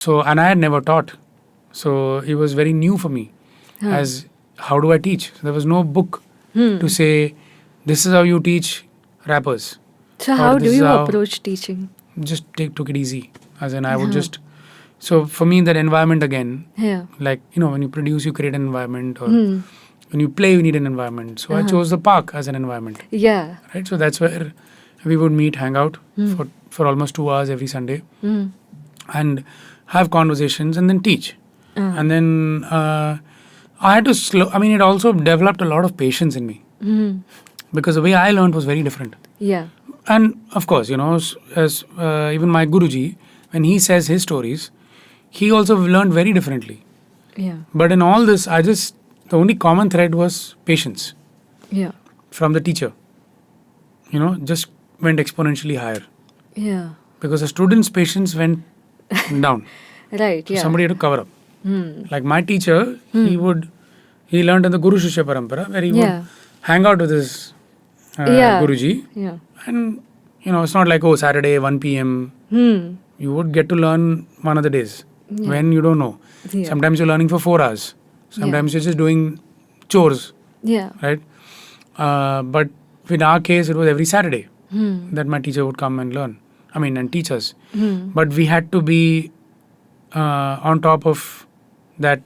So, and I had never taught. So it was very new for me as how do I teach? So there was no book to say, this is how you teach rappers. So Or how this do is you how- approach teaching? Just took it easy. As in I would just, so for me that environment again, Yeah. like, when you produce, you create an environment, or when you play, you need an environment. So I chose the park as an environment, Yeah. right? So that's where we would meet, hang out for almost 2 hours every Sunday and have conversations and then teach. And then I had to it also developed a lot of patience in me because the way I learned was very different. Yeah. And of course, as even my Guruji, when he says his stories, he also learned very differently. Yeah. But in all this, the only common thread was patience Yeah. from the teacher. Just went exponentially higher Yeah. because the student's patience went down. Right. So Yeah. somebody had to cover up. Like my teacher, he learned in the Guru Shishya Parampara where he would hang out with his Guruji. Yeah. And, it's not like, Saturday, 1 p.m. You would get to learn one of the days when you don't know. Yeah. Sometimes you're learning for 4 hours. Sometimes you're just doing chores, Yeah. right? But in our case, it was every Saturday that my teacher would come and learn. And teach us. But we had to be on top of that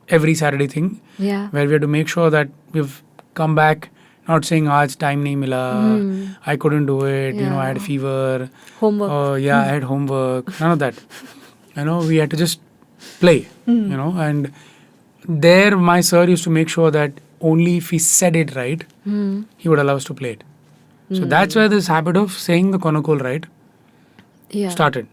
every Saturday thing. Yeah. Where we had to make sure that we've come back not saying, aaj time nahi mila, I couldn't do it, I had fever. Homework. I had homework. None of that. We had to just play, and there my sir used to make sure that only if he said it right, he would allow us to play it. So that's where this habit of saying the Konnakol right started.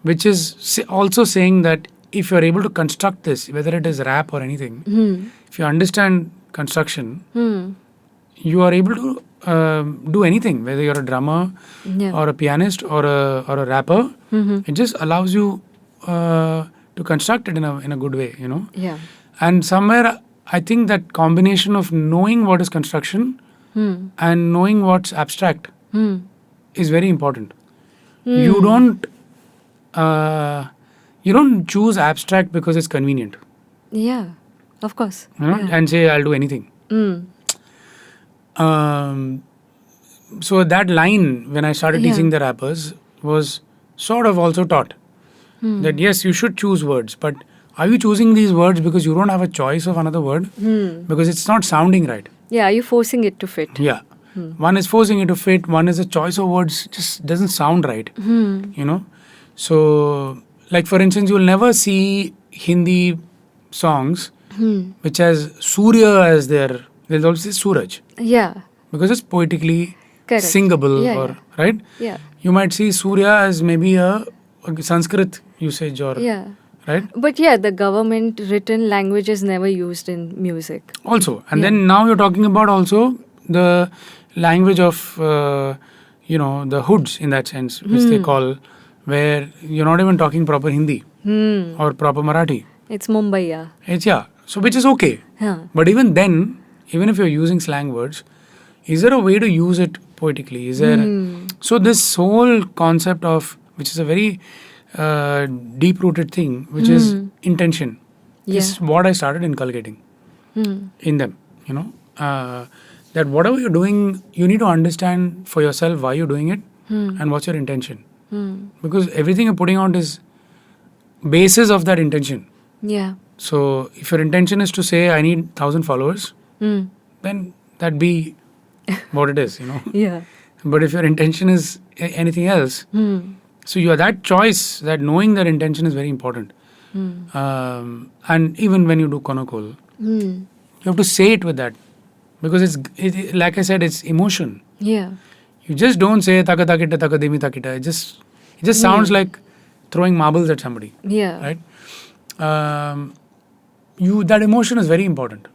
Which is also saying that if you're able to construct this, whether it is rap or anything, if you understand construction, you are able to do anything, whether you're a drummer or a pianist or a rapper. It just allows you to construct it in a good way, Yeah. And somewhere I think that combination of knowing what is construction and knowing what's abstract is very important. You don't choose abstract because it's convenient. Yeah. Of course. And say I'll do anything. So that line when I started teaching the rappers was sort of also taught that yes, you should choose words, but are you choosing these words because you don't have a choice of another word? Because it's not sounding right. Yeah. Are you forcing it to fit? Yeah. One is forcing it to fit, one is a choice of words just doesn't sound right. So, like for instance, you'll never see Hindi songs which has Surya as their, they'll also say Suraj. Yeah. Because it's poetically Correct. singable, Yeah, right? Yeah. You might see Surya as maybe a Sanskrit usage or, Yeah. right? But yeah, the government written language is never used in music. Also, and then now you're talking about also the language of, the hoods in that sense, which they call, where you're not even talking proper Hindi or proper Marathi. It's Mumbai, yeah. So which is okay. Huh. But even then, even if you're using slang words, is there a way to use it poetically? Is there? So this whole concept of, which is a very deep-rooted thing, which is intention, is what I started inculcating in them. That whatever you're doing, you need to understand for yourself why you're doing it and what's your intention. Because everything you're putting out is basis of that intention. Yeah. So if your intention is to say, I need 1,000 followers, then that be what it is, Yeah. But if your intention is anything else, so you are that choice, that knowing that intention is very important. And even when you do Konnakol, you have to say it with that. Because it's like I said, it's emotion. Yeah. You just don't say taka takita taka dimi takita. It just sounds like throwing marbles at somebody. Yeah. Right? That emotion is very important.